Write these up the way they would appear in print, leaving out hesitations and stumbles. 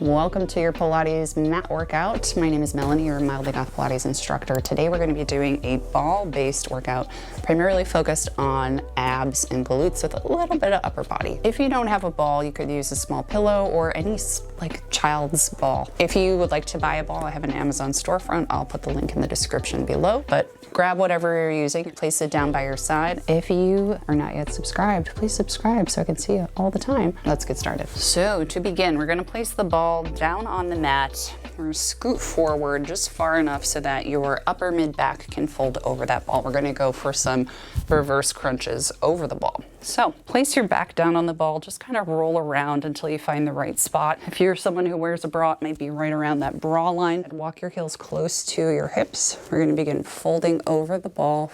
Welcome to your Pilates mat workout. My name is Melanie, your mildly goth Pilates instructor. Today we're going to be doing a ball-based workout, primarily focused on abs and glutes with a little bit of upper body. If you don't have a ball, you could use a small pillow or any child's ball. If you would like to buy a ball, I have an Amazon storefront. I'll put the link in the description below, but grab whatever you're using, place it down by your side. If you are not yet subscribed, please subscribe so I can see you all the time. Let's get started. So to begin, we're going to place the ball down on the mat. We're going to scoot forward just far enough so that your upper mid back can fold over that ball. We're going to go for some reverse crunches over the ball. So place your back down on the ball, just kind of roll around until you find the right spot. If you're someone who wears a bra, it might be right around that bra line. Walk your heels close to your hips. We're going to begin folding over the ball.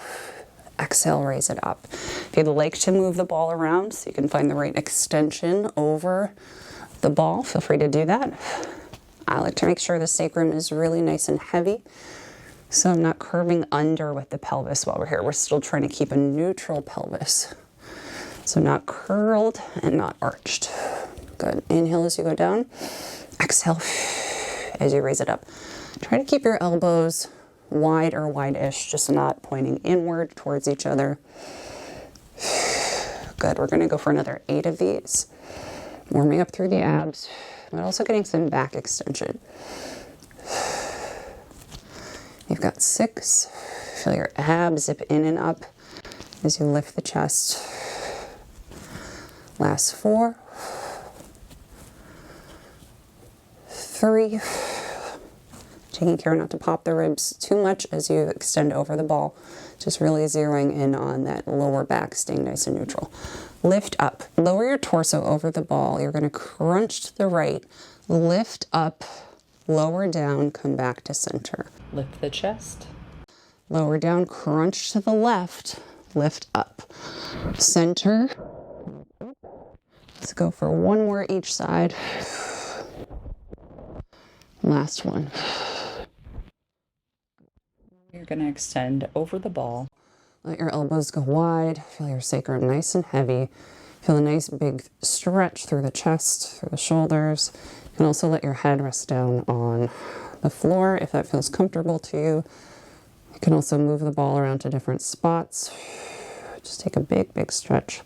Exhale, raise it up. If you'd like to move the ball around so you can find the right extension over the ball, feel free to do that. I like to make sure the sacrum is really nice and heavy, so I'm not curving under with the pelvis while we're here. We're still trying to keep a neutral pelvis. So not curled and not arched. Good. Inhale as you go down. Exhale as you raise it up. Try to keep your elbows wide or wide-ish, just not pointing inward towards each other. Good. We're going to go for another 8 of these. Warming up through the abs, but also getting some back extension. You've got 6. Feel your abs zip in and up as you lift the chest. Last 4. 3. Taking care not to pop the ribs too much as you extend over the ball. Just really zeroing in on that lower back, staying nice and neutral. Lift up. Lower your torso over the ball. You're going to crunch to the right. Lift up, lower down, come back to center. Lift the chest. Lower down, crunch to the left, lift up. Center. Let's go for 1 more each side. Last one. You're going to extend over the ball. Let your elbows go wide. Feel your sacrum nice and heavy. Feel a nice big stretch through the chest, through the shoulders. You can also let your head rest down on the floor if that feels comfortable to you. You can also move the ball around to different spots. Just take a big, big stretch.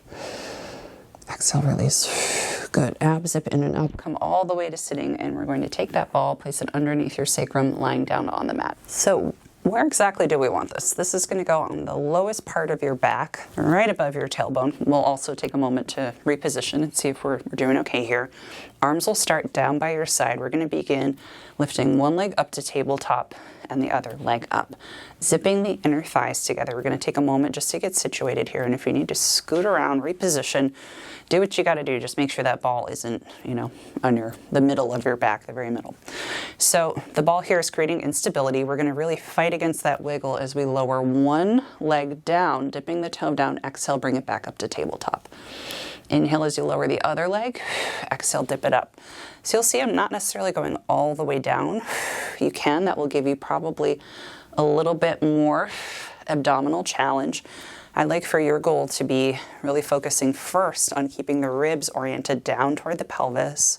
Exhale, release. Good. Abs zip in and up. Come all the way to sitting, and we're going to take that ball, place it underneath your sacrum, lying down on the mat. So where exactly do we want this? This is going to go on the lowest part of your back, right above your tailbone. We'll also take a moment to reposition and see if we're doing okay here. Arms will start down by your side. We're going to begin lifting one leg up to tabletop and the other leg up. Zipping the inner thighs together. We're going to take a moment just to get situated here. And if you need to scoot around, reposition, do what you got to do. Just make sure that ball isn't, on the middle of your back, the very middle. So the ball here is creating instability. We're going to really fight against that wiggle as we lower one leg down, dipping the toe down. Exhale, bring it back up to tabletop. Inhale as you lower the other leg. Exhale, dip it up. So you'll see I'm not necessarily going all the way down. You can. That will give you probably a little bit more abdominal challenge. I'd like for your goal to be really focusing first on keeping the ribs oriented down toward the pelvis,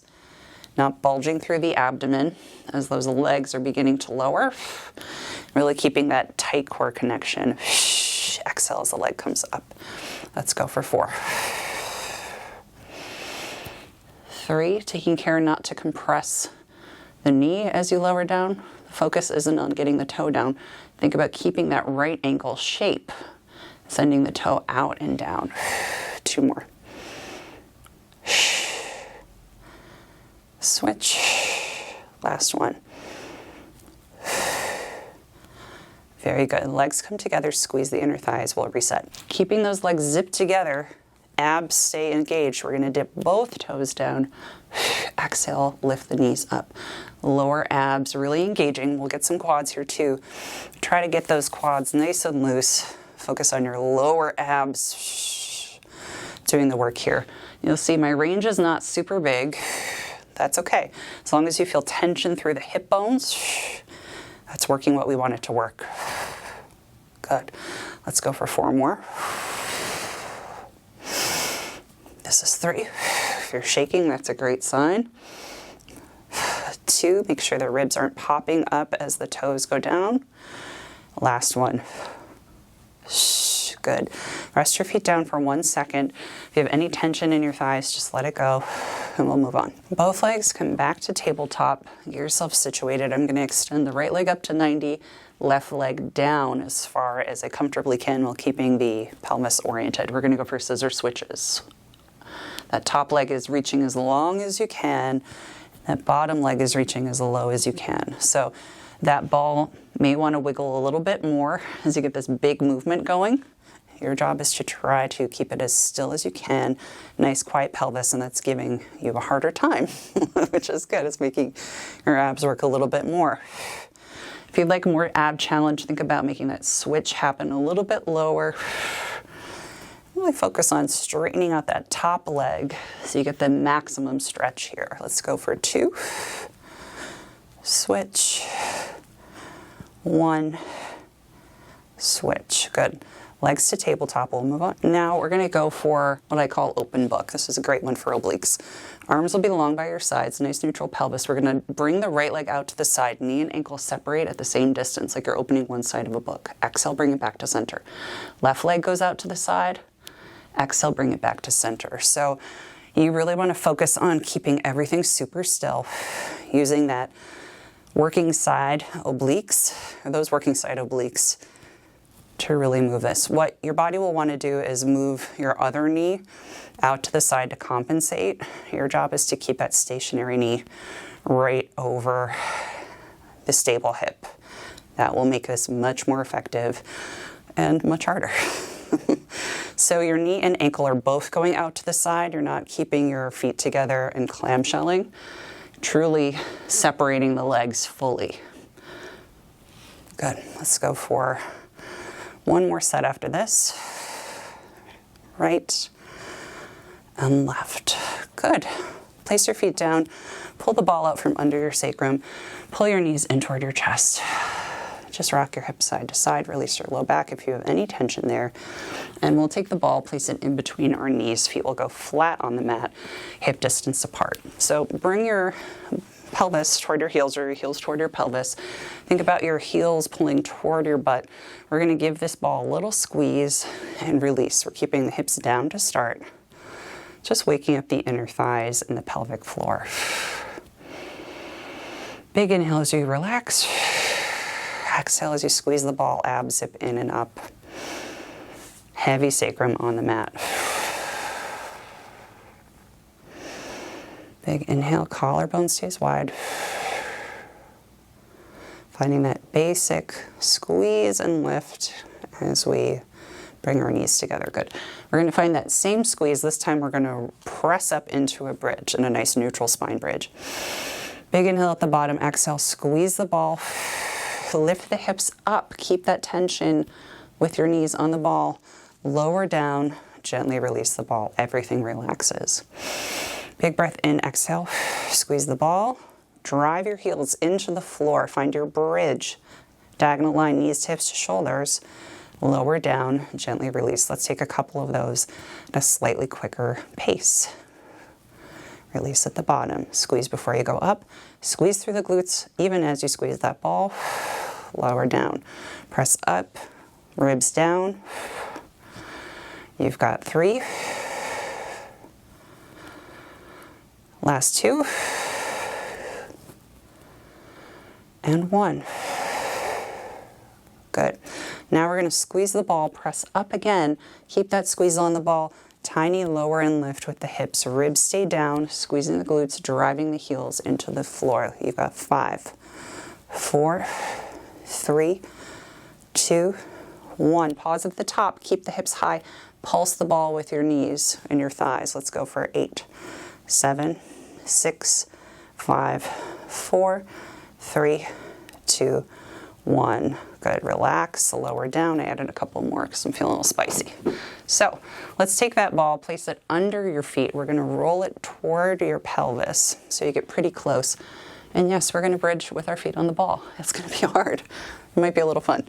not bulging through the abdomen as those legs are beginning to lower. Really keeping that tight core connection. Exhale as the leg comes up. Let's go for 4. 3, taking care not to compress the knee as you lower down. The focus isn't on getting the toe down. Think about keeping that right ankle shape, sending the toe out and down. 2 more. Switch. Last one. Very good. Legs come together, squeeze the inner thighs. We'll reset. Keeping those legs zipped together, abs stay engaged. We're going to dip both toes down. Exhale, lift the knees up. Lower abs really engaging. We'll get some quads here too. Try to get those quads nice and loose. Focus on your lower abs. Doing the work here. You'll see my range is not super big. That's okay. As long as you feel tension through the hip bones, that's working what we want it to work. Good. Let's go for 4 more. This is 3. If you're shaking, that's a great sign. 2, make sure the ribs aren't popping up as the toes go down. Last one. Good. Rest your feet down for 1 second. If you have any tension in your thighs, just let it go and we'll move on. Both legs come back to tabletop. Get yourself situated. I'm going to extend the right leg up to 90, left leg down as far as I comfortably can while keeping the pelvis oriented. We're going to go for scissor switches. That top leg is reaching as long as you can. That bottom leg is reaching as low as you can. So that ball may want to wiggle a little bit more as you get this big movement going. Your job is to try to keep it as still as you can. Nice quiet pelvis, and that's giving you a harder time, which is good. It's making your abs work a little bit more. If you'd like more ab challenge, think about making that switch happen a little bit lower. Really focus on straightening out that top leg so you get the maximum stretch here. Let's go for 2. Switch. 1. Switch. Good. Legs to tabletop, we'll move on. Now we're going to go for what I call open book. This is a great one for obliques. Arms will be long by your sides, nice neutral pelvis. We're going to bring the right leg out to the side, knee and ankle separate at the same distance, like you're opening one side of a book. Exhale, bring it back to center. Left leg goes out to the side. Exhale, bring it back to center. So you really want to focus on keeping everything super still, using that working side obliques, or those working side obliques, to really move this. What your body will want to do is move your other knee out to the side to compensate. Your job is to keep that stationary knee right over the stable hip. That will make this much more effective and much harder. So your knee and ankle are both going out to the side. You're not keeping your feet together and clamshelling, truly separating the legs fully. Good. Let's go for one more set after this. Right and left. Good. Place your feet down. Pull the ball out from under your sacrum. Pull your knees in toward your chest. Just rock your hips side to side. Release your low back if you have any tension there. And we'll take the ball, place it in between our knees. Feet will go flat on the mat, hip distance apart. So bring your pelvis toward your heels or your heels toward your pelvis. Think about your heels pulling toward your butt. We're going to give this ball a little squeeze and release. We're keeping the hips down to start. Just waking up the inner thighs and the pelvic floor. Big inhale as you relax. Exhale as you squeeze the ball, abs zip in and up. Heavy sacrum on the mat. Big inhale, collarbone stays wide. Finding that basic squeeze and lift as we bring our knees together. Good. We're going to find that same squeeze. This time we're going to press up into a bridge, in a nice neutral spine bridge. Big inhale at the bottom. Exhale, squeeze the ball. Lift the hips up. Keep that tension with your knees on the ball. Lower down. Gently release the ball. Everything relaxes. Big breath in. Exhale. Squeeze the ball. Drive your heels into the floor. Find your bridge. Diagonal line, knees to hips to shoulders. Lower down. Gently release. Let's take a couple of those at a slightly quicker pace. Release at the bottom. Squeeze before you go up. Squeeze through the glutes even as you squeeze that ball. Lower down. Press up. Ribs down. You've got 3. Last 2. And 1. Good. Now we're going to squeeze the ball. Press up again. Keep that squeeze on the ball. Tiny lower and lift with the hips. Ribs stay down, squeezing the glutes, driving the heels into the floor. You've got 5, 4, 3, 2, 1. Pause at the top. Keep the hips high. Pulse the ball with your knees and your thighs. Let's go for 8, 7, 6, 5, 4, 3, 2, 1. Good. Relax. Lower down. I added a couple more because I'm feeling a little spicy. So let's take that ball, place it under your feet. We're going to roll it toward your pelvis so you get pretty close. And yes, we're going to bridge with our feet on the ball. It's going to be hard. It might be a little fun.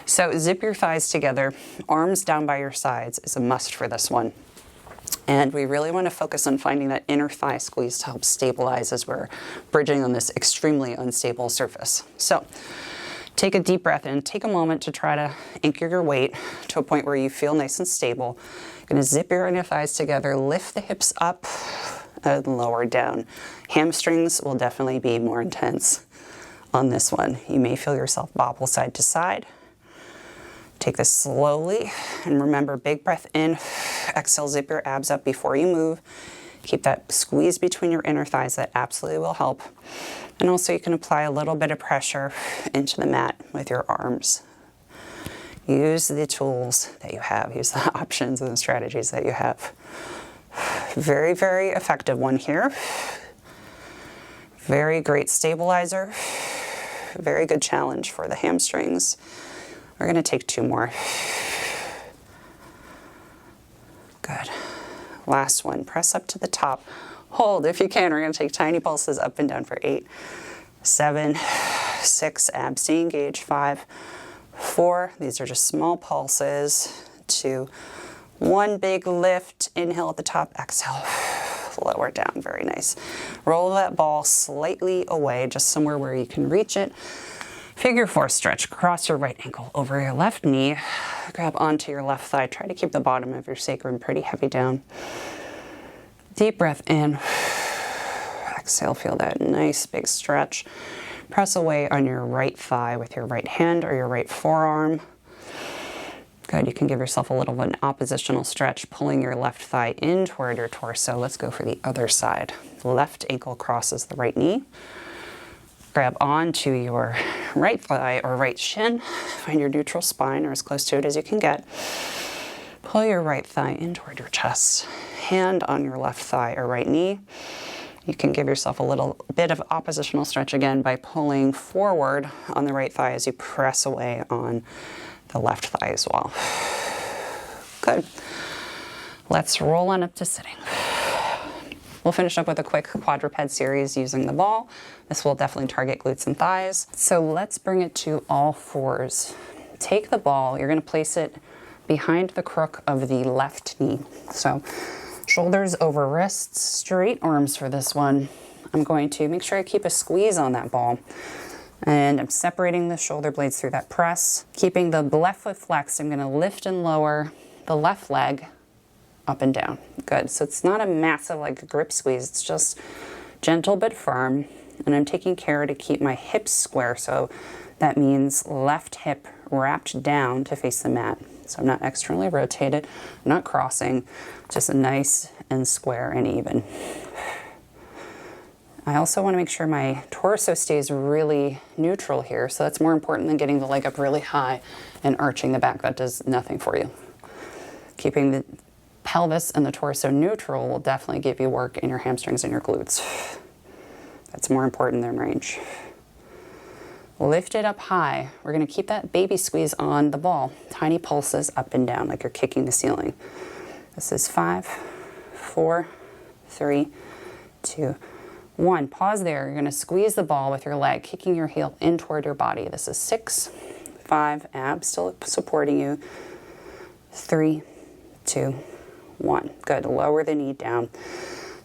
So zip your thighs together. Arms down by your sides is a must for this one. And we really want to focus on finding that inner thigh squeeze to help stabilize as we're bridging on this extremely unstable surface. So take a deep breath in, take a moment to try to anchor your weight to a point where you feel nice and stable. You're going to zip your inner thighs together, lift the hips up and lower down. Hamstrings will definitely be more intense on this one. You may feel yourself bobble side to side. Take this slowly, and remember, big breath in, exhale, zip your abs up before you move. Keep that squeeze between your inner thighs, that absolutely will help. And also you can apply a little bit of pressure into the mat with your arms. Use the tools that you have, use the options and the strategies that you have. Very, very effective one here. Very great stabilizer. Very good challenge for the hamstrings. We're going to take 2 more. Good. Last one. Press up to the top. Hold if you can. We're going to take tiny pulses up and down for 8, 7, 6. Abs stay engaged. 5, 4. These are just small pulses. 2, 1. Big lift. Inhale at the top. Exhale. Lower down. Very nice. Roll that ball slightly away, just somewhere where you can reach it. Figure 4 stretch. Cross your right ankle over your left knee. Grab onto your left thigh. Try to keep the bottom of your sacrum pretty heavy down. Deep breath in. Exhale. Feel that nice big stretch. Press away on your right thigh with your right hand or your right forearm. Good. You can give yourself a little of an oppositional stretch, pulling your left thigh in toward your torso. Let's go for the other side. Left ankle crosses the right knee. Grab onto your right thigh or right shin. Find your neutral spine or as close to it as you can get. Pull your right thigh in toward your chest. Hand on your left thigh or right knee. You can give yourself a little bit of oppositional stretch again by pulling forward on the right thigh as you press away on the left thigh as well. Good. Let's roll on up to sitting. We'll finish up with a quick quadruped series using the ball. This will definitely target glutes and thighs. So let's bring it to all fours. Take the ball, you're going to place it behind the crook of the left knee. So shoulders over wrists, straight arms for this one. I'm going to make sure I keep a squeeze on that ball. And I'm separating the shoulder blades through that press. Keeping the left foot flexed, I'm going to lift and lower the left leg up and down. Good. So it's not a massive like grip squeeze. It's just gentle but firm. And I'm taking care to keep my hips square. So that means left hip wrapped down to face the mat. So I'm not externally rotated. I'm not crossing. Just nice and square and even. I also want to make sure my torso stays really neutral here. So that's more important than getting the leg up really high and arching the back. That does nothing for you. Keeping the pelvis and the torso neutral will definitely give you work in your hamstrings and your glutes. That's more important than range. Lift it up high. We're going to keep that baby squeeze on the ball. Tiny pulses up and down like you're kicking the ceiling. This is 5, 4, 3, 2, 1. Pause there. You're going to squeeze the ball with your leg, kicking your heel in toward your body. This is 6, 5, abs still supporting you. 3, 2, 1. Good. Lower the knee down.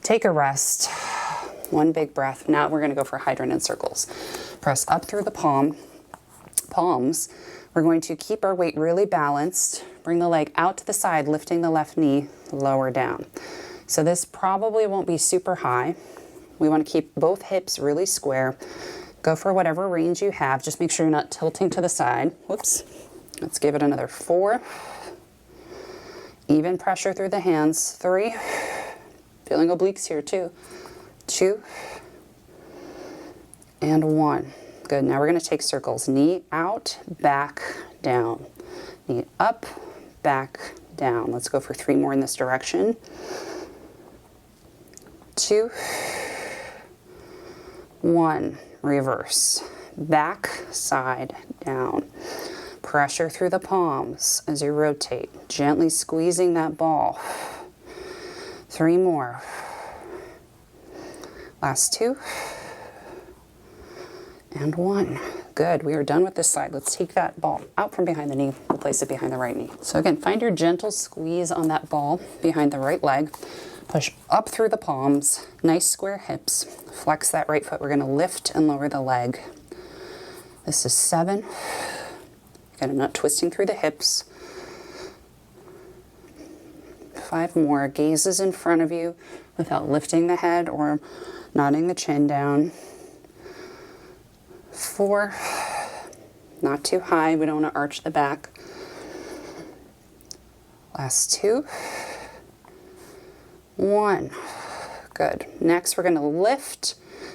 Take a rest. 1 big breath. Now we're going to go for hydrant and circles. Press up through the palms. We're going to keep our weight really balanced. Bring the leg out to the side, lifting the left knee lower down. So this probably won't be super high. We want to keep both hips really square. Go for whatever range you have. Just make sure you're not tilting to the side. Whoops. Let's give it another 4. Even pressure through the hands. 3. Feeling obliques here too. 2. And 1. Good. Now we're going to take circles. Knee out, back, down. Knee up, back, down. Let's go for 3 more in this direction. 2. 1. Reverse. Back, side, down. Pressure through the palms as you rotate. Gently squeezing that ball. 3 more. Last 2. And 1. Good, we are done with this side. Let's take that ball out from behind the knee, we'll place it behind the right knee. So again, find your gentle squeeze on that ball behind the right leg. Push up through the palms, nice square hips. Flex that right foot. We're gonna lift and lower the leg. This is 7. Again, I'm not twisting through the hips. 5 more. Gazes in front of you without lifting the head or nodding the chin down. 4. Not too high. We don't want to arch the back. Last 2. 1. Good. Next, we're going to lift.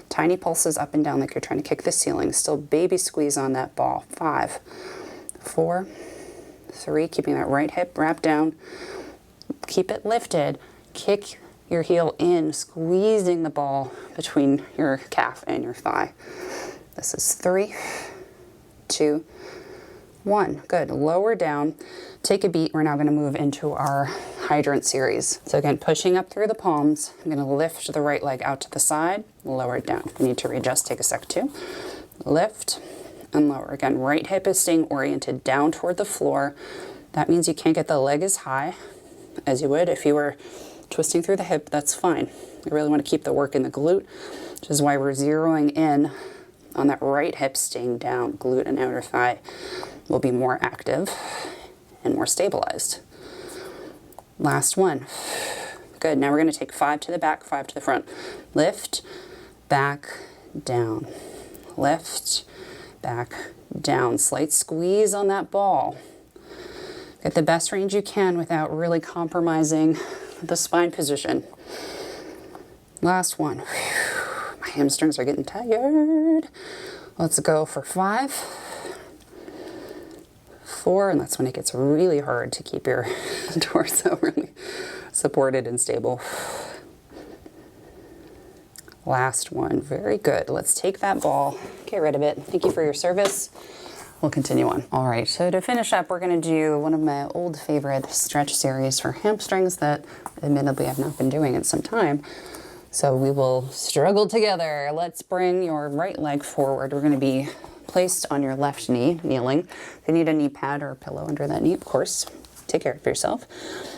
Tiny pulses up and down like you're trying to kick the ceiling. Still baby squeeze on that ball. 5, 4, 3. Keeping that right hip wrapped down. Keep it lifted. Kick your heel in, squeezing the ball between your calf and your thigh. This is 3, 2, 1. Good. Lower down. Take a beat. We're now going to move into our hydrant series. So again, pushing up through the palms. I'm going to lift the right leg out to the side, lower it down. If you need to readjust, take a sec too. Lift and lower. Again, right hip is staying oriented down toward the floor. That means you can't get the leg as high as you would if you were twisting through the hip. That's fine. You really want to keep the work in the glute, which is why we're zeroing in on that right hip staying down. Glute and outer thigh will be more active and more stabilized. Last one. Good. Now we're going to take 5 to the back, 5 to the front. Lift, back, down. Lift, back, down. Slight squeeze on that ball. Get the best range you can without really compromising the spine position. Last one. My hamstrings are getting tired. Let's go for 5. 4, and that's when it gets really hard to keep your torso really supported and stable. Last one. Very good. Let's take that ball, get rid of it. Thank you for your service. We'll continue on. All right, so to finish up, we're going to do one of my old favorite stretch series for hamstrings that admittedly I've not been doing in some time. So we will struggle together. Let's bring your right leg forward. We're going to be placed on your left knee, kneeling. If you need a knee pad or a pillow under that knee, of course, take care of yourself.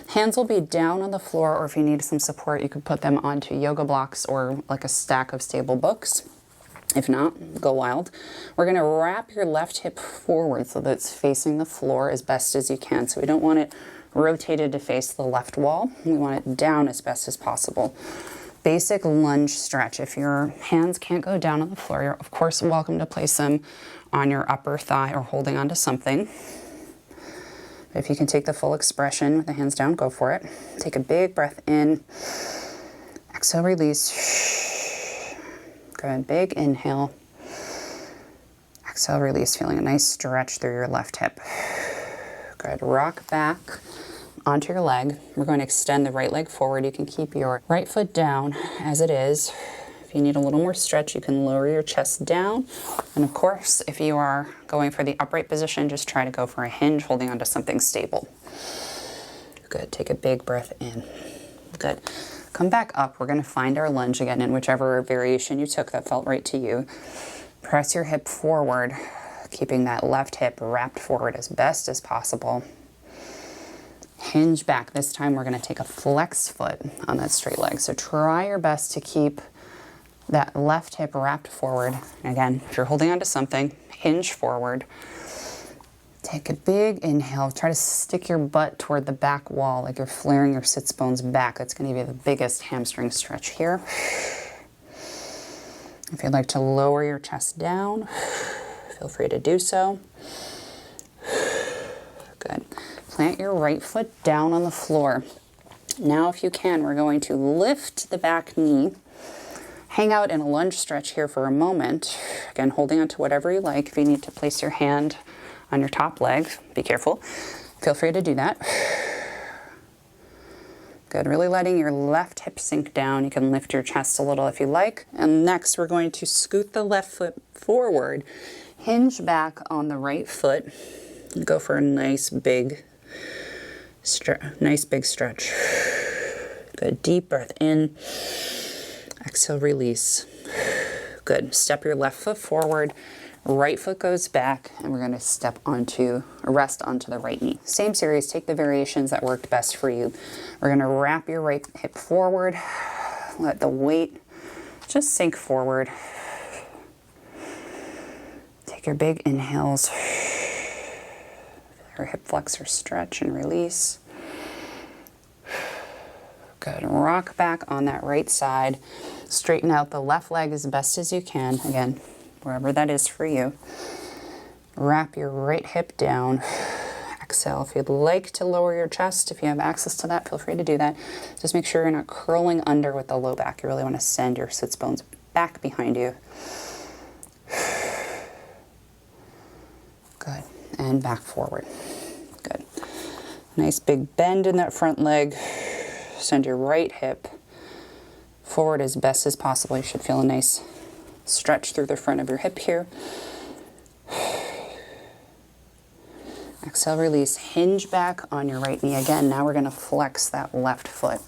Hands will be down on the floor, or if you need some support, you could put them onto yoga blocks or like a stack of stable books. If not, go wild. We're going to wrap your left hip forward so that it's facing the floor as best as you can. So we don't want it rotated to face the left wall. We want it down as best as possible. Basic lunge stretch. If your hands can't go down on the floor, you're of course welcome to place them on your upper thigh or holding onto something. If you can take the full expression with the hands down, go for it. Take a big breath in. Exhale, release. Good. Big inhale. Exhale, release. Feeling a nice stretch through your left hip. Good. Rock back onto your leg. We're going to extend the right leg forward. You can keep your right foot down as it is. If you need a little more stretch, you can lower your chest down. And of course, if you are going for the upright position, just try to go for a hinge, holding onto something stable. Good. Take a big breath in. Good. Come back up. We're going to find our lunge again in whichever variation you took that felt right to you. Press your hip forward, keeping that left hip wrapped forward as best as possible. Hinge back. This time we're going to take a flex foot on that straight leg. So try your best to keep that left hip wrapped forward. Again, if you're holding onto something, hinge forward. Take a big inhale. Try to stick your butt toward the back wall like you're flaring your sits bones back. That's going to be the biggest hamstring stretch here. If you'd like to lower your chest down, feel free to do so. Good. Plant your right foot down on the floor. Now, if you can, we're going to lift the back knee. Hang out in a lunge stretch here for a moment. Again, holding on to whatever you like. If you need to place your hand on your top leg, be careful. Feel free to do that. Good. Really letting your left hip sink down. You can lift your chest a little if you like. And next, we're going to scoot the left foot forward. Hinge back on the right foot. Go for a nice big stretch. Good. Deep breath in. Exhale, release. Good. Step your left foot forward, right foot goes back, and we're gonna rest onto the right knee. Same series, take the variations that worked best for you. We're gonna wrap your right hip forward, let the weight just sink forward. Take your big inhales. Your hip flexor stretch and release. Good. Rock back on that right side. Straighten out the left leg as best as you can. Again, wherever that is for you. Wrap your right hip down. Exhale. If you'd like to lower your chest, if you have access to that, feel free to do that. Just make sure you're not curling under with the low back. You really want to send your sits bones back behind you. Good. And back forward. Good. Nice big bend in that front leg. Send your right hip forward as best as possible. You should feel a nice stretch through the front of your hip here. Exhale, release. Hinge back on your right knee. Again, now we're going to flex that left foot.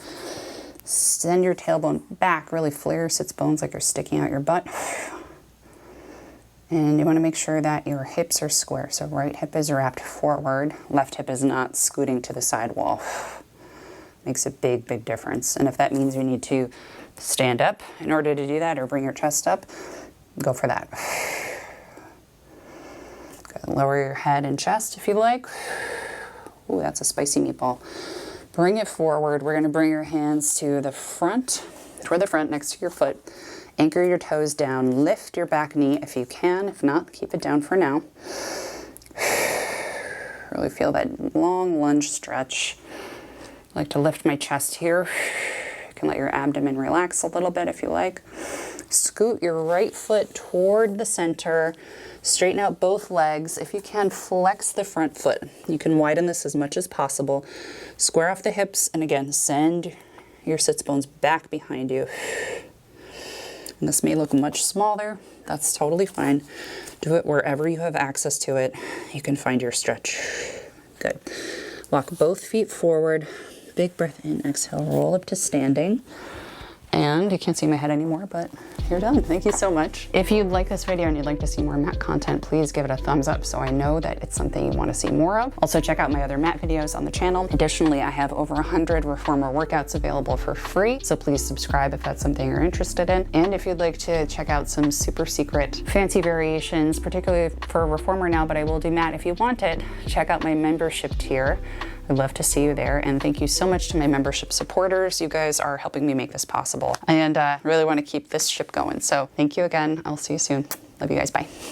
Send your tailbone back. Really flare your sits bones like you're sticking out your butt. And you want to make sure that your hips are square. So right hip is wrapped forward. Left hip is not scooting to the side wall. Makes a big, big difference. And if that means you need to stand up in order to do that or bring your chest up, go for that. Good. Lower your head and chest if you like. Ooh, that's a spicy meatball. Bring it forward. We're going to bring your hands to the front, toward the front next to your foot. Anchor your toes down. Lift your back knee if you can. If not, keep it down for now. Really feel that long lunge stretch. I like to lift my chest here. You can let your abdomen relax a little bit if you like. Scoot your right foot toward the center. Straighten out both legs. If you can, flex the front foot. You can widen this as much as possible. Square off the hips, and again, send your sits bones back behind you. And this may look much smaller. That's totally fine. Do it wherever you have access to it. You can find your stretch. Good. Walk both feet forward. Big breath in, exhale, roll up to standing. And you can't see my head anymore, but you're done. Thank you so much. If you like this video and you'd like to see more mat content, please give it a thumbs up so I know that it's something you want to see more of. Also, check out my other mat videos on the channel. Additionally, I have over 100 reformer workouts available for free, so please subscribe if that's something you're interested in. And if you'd like to check out some super secret fancy variations, particularly for reformer now, but I will do mat if you want it, check out my membership tier. I'd love to see you there, and thank you so much to my membership supporters. You guys are helping me make this possible, and really want to keep this ship going. So thank you again. I'll see you soon. Love you guys. Bye.